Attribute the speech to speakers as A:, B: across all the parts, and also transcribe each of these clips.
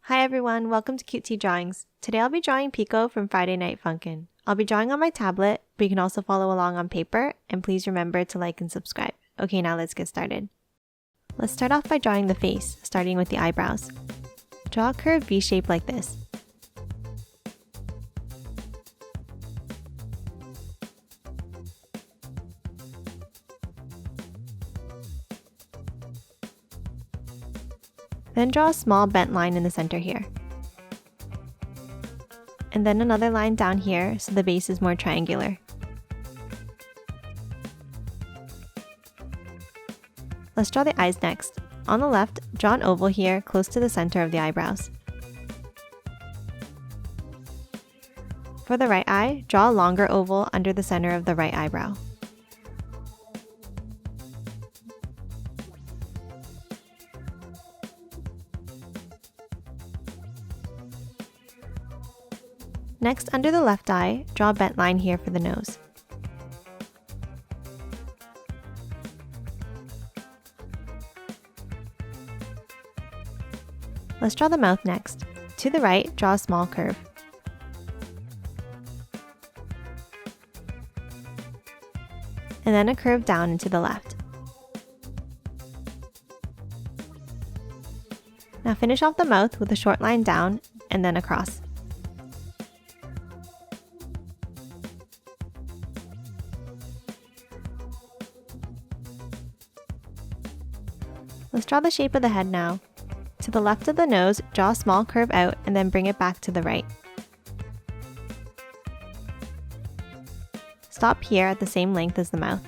A: Hi everyone, welcome to Cute Tea Drawings. Today I'll be drawing Pico from Friday Night Funkin. I'll be drawing on my tablet, but you can also follow along on paper, and please remember to like and subscribe. Okay, now let's get started. Let's start off by drawing the face, starting with the eyebrows. Draw a curved V shape like this. Then draw a small bent line in the center here. And then another line down here so the base is more triangular. Let's draw the eyes next. On the left, draw an oval here close to the center of the eyebrows. For the right eye, draw a longer oval under the center of the right eyebrow. Next, under the left eye, draw a bent line here for the nose. Let's draw the mouth next. To the right, draw a small curve. And then a curve down and to the left. Now finish off the mouth with a short line down and then across. Let's draw the shape of the head now. To the left of the nose, draw a small curve out and then bring it back to the right. Stop here at the same length as the mouth.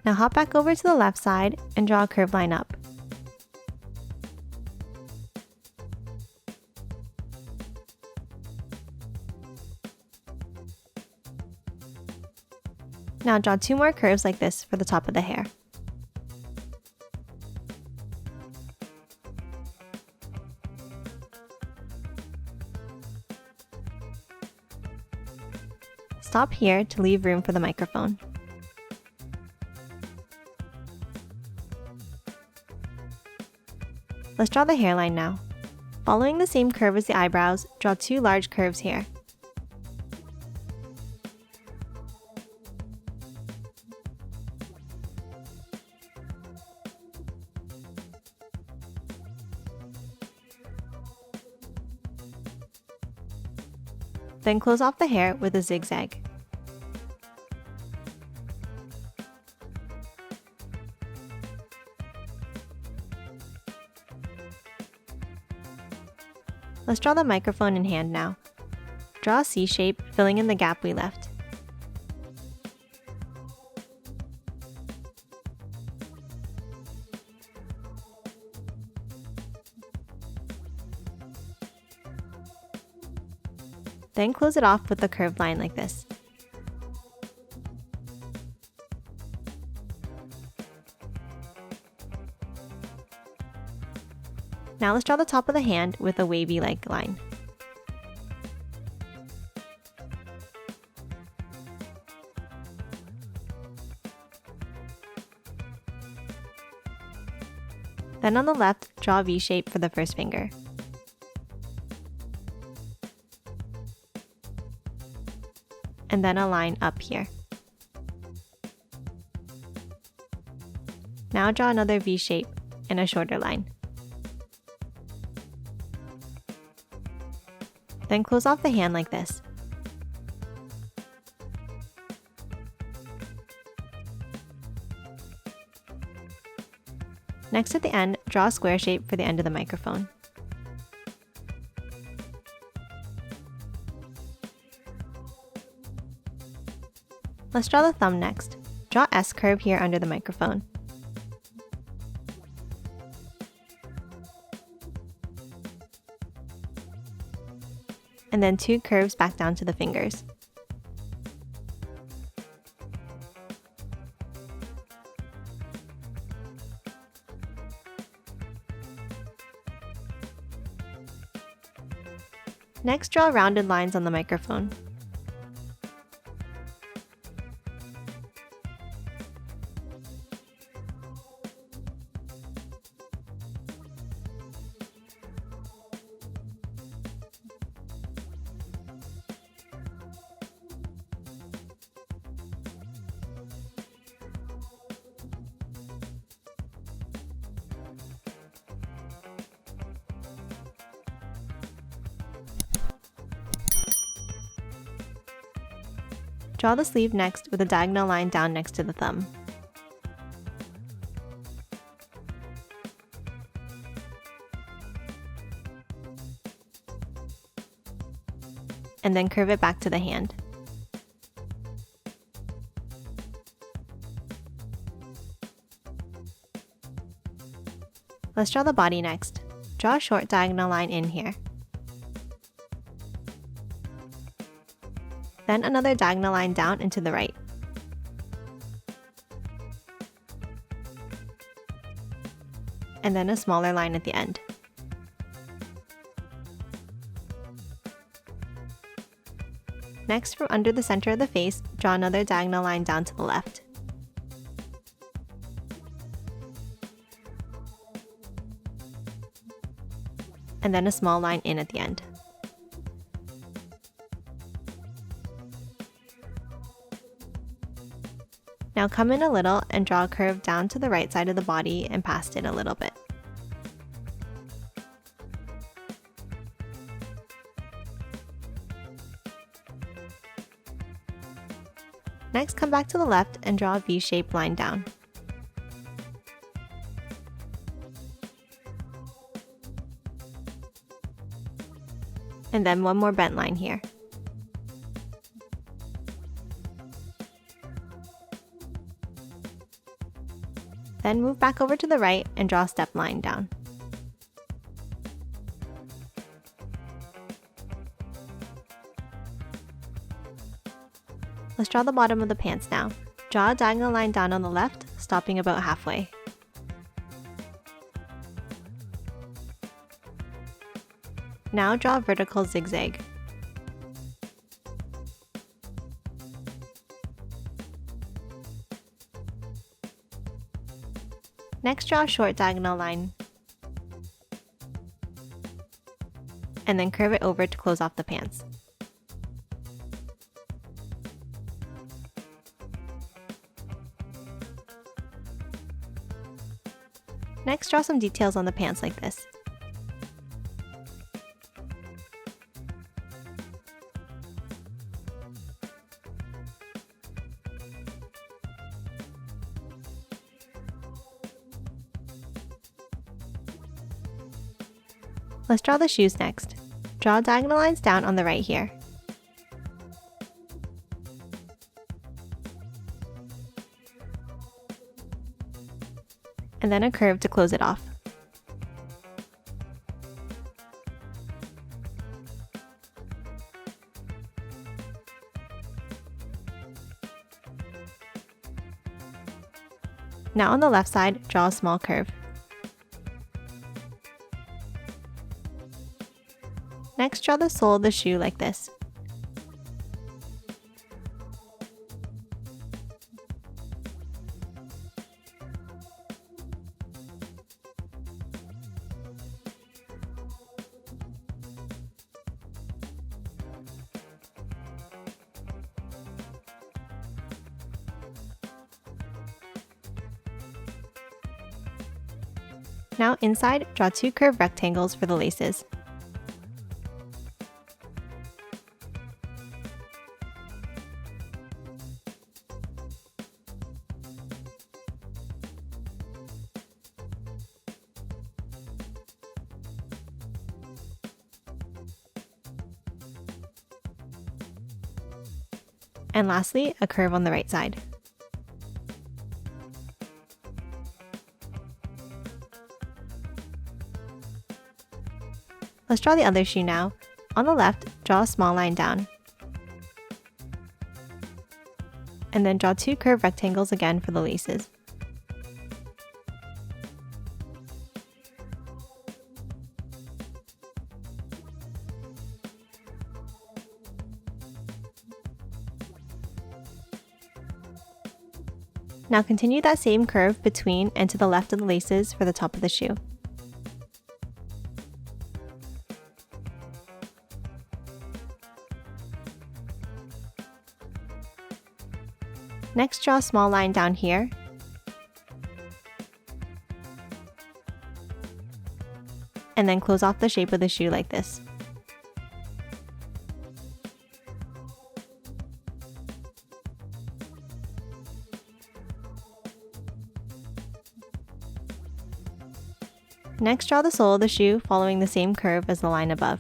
A: Now hop back over to the left side and draw a curved line up. Now draw two more curves like this for the top of the hair. Stop here to leave room for the microphone. Let's draw the hairline now. Following the same curve as the eyebrows, draw two large curves here. Then close off the hair with a zigzag. Let's draw the microphone in hand now. Draw a C shape, filling in the gap we left. Then close it off with a curved line like this. Now let's draw the top of the hand with a wavy-like line. Then on the left, draw a V shape for the first finger. And then a line up here. Now draw another V shape and a shorter line. Then close off the hand like this. Next at the end, draw a square shape for the end of the microphone. Let's draw the thumb next. Draw S curve here under the microphone. And then two curves back down to the fingers. Next, draw rounded lines on the microphone. Draw the sleeve next with a diagonal line down next to the thumb. And then curve it back to the hand. Let's draw the body next. Draw a short diagonal line in here. Then another diagonal line down and to the right. And then a smaller line at the end. Next, from under the center of the face, draw another diagonal line down to the left. And then a small line in at the end. Now come in a little and draw a curve down to the right side of the body and past it a little bit. Next, come back to the left and draw a V-shaped line down. And then one more bent line here. Then move back over to the right and draw a step line down. Let's draw the bottom of the pants now. Draw a diagonal line down on the left, stopping about halfway. Now draw a vertical zigzag. Next, draw a short diagonal line. And then curve it over to close off the pants. Next, draw some details on the pants like this. Let's draw the shoes next. Draw diagonal lines down on the right here. And then a curve to close it off. Now on the left side, draw a small curve. Next, draw the sole of the shoe like this. Now inside, draw two curved rectangles for the laces. And lastly, a curve on the right side. Let's draw the other shoe now. On the left, draw a small line down. And then draw two curved rectangles again for the laces. Now continue that same curve between and to the left of the laces for the top of the shoe. Next, draw a small line down here. And then close off the shape of the shoe like this. Next, draw the sole of the shoe following the same curve as the line above.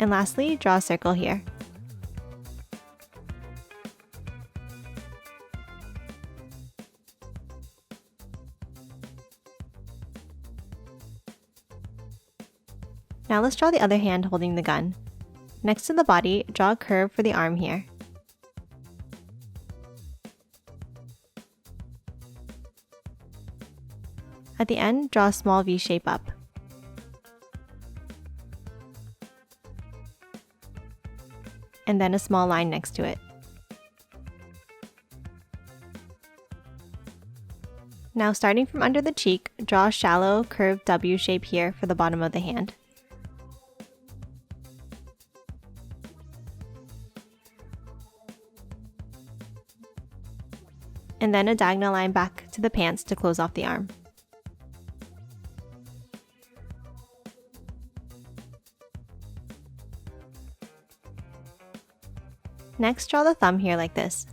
A: And lastly, draw a circle here. Now let's draw the other hand holding the gun. Next to the body, draw a curve for the arm here. At the end, draw a small V shape up. And then a small line next to it. Now starting from under the cheek, draw a shallow, curved W shape here for the bottom of the hand. And then a diagonal line back to the pants to close off the arm. Next, draw the thumb here like this.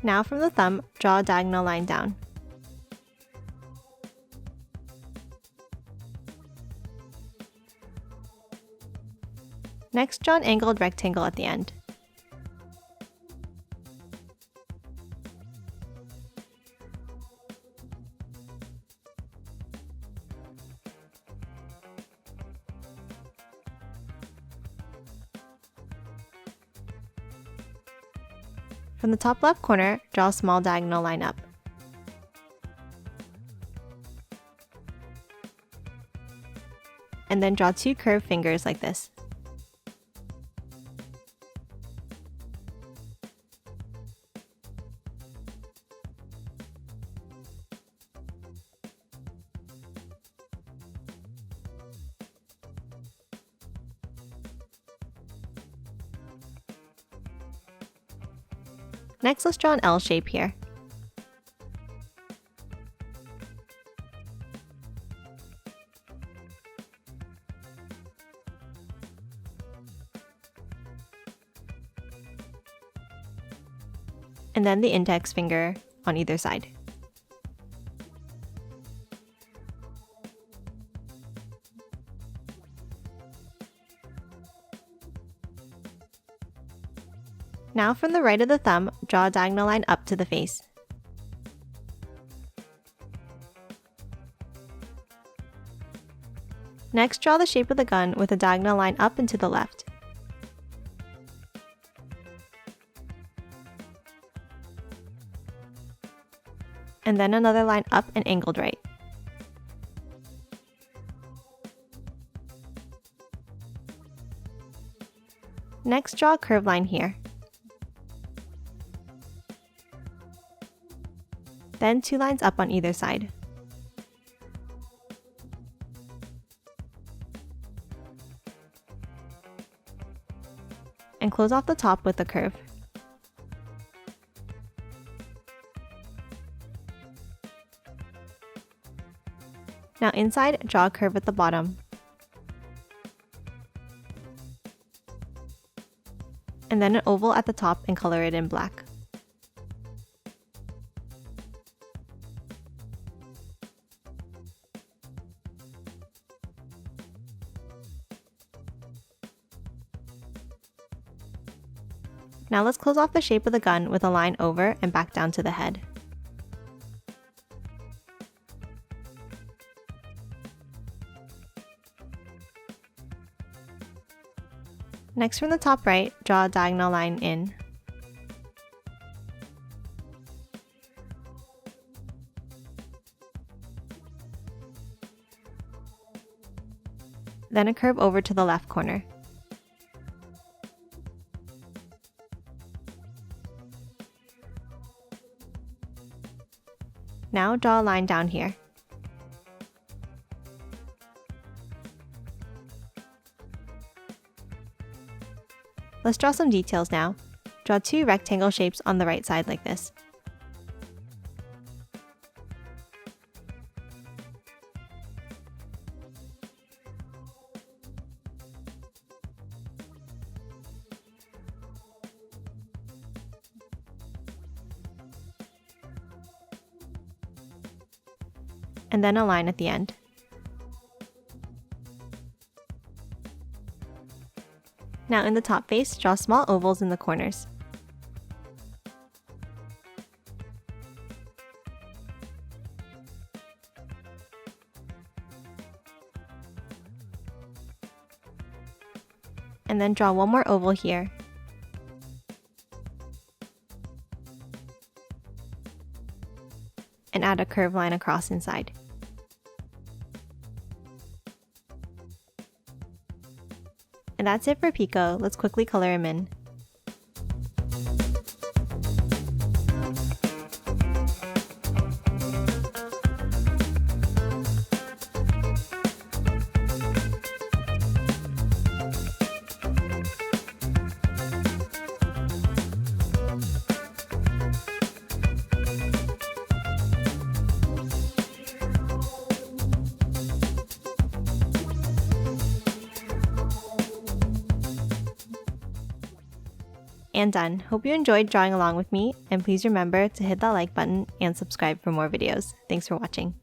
A: Now from the thumb, draw a diagonal line down. Next, draw an angled rectangle at the end. From the top left corner, draw a small diagonal line up. And then draw two curved fingers like this. Next, let's draw an L shape here. And then the index finger on either side. Now from the right of the thumb, draw a diagonal line up to the face. Next, draw the shape of the gun with a diagonal line up and to the left. And then another line up and angled right. Next, draw a curved line here. Then two lines up on either side. And close off the top with a curve. Now inside, draw a curve at the bottom. And then an oval at the top and color it in black. Now let's close off the shape of the gun with a line over and back down to the head. Next, from the top right, draw a diagonal line in. Then a curve over to the left corner. Now draw a line down here. Let's draw some details now. Draw 2 rectangle shapes on the right side like this. And then a line at the end. Now in the top face, draw small ovals in the corners. And then draw one more oval here. And add a curved line across inside. And that's it for Pico. Let's quickly color him in. And done. Hope you enjoyed drawing along with me, and please remember to hit that like button and subscribe for more videos. Thanks for watching.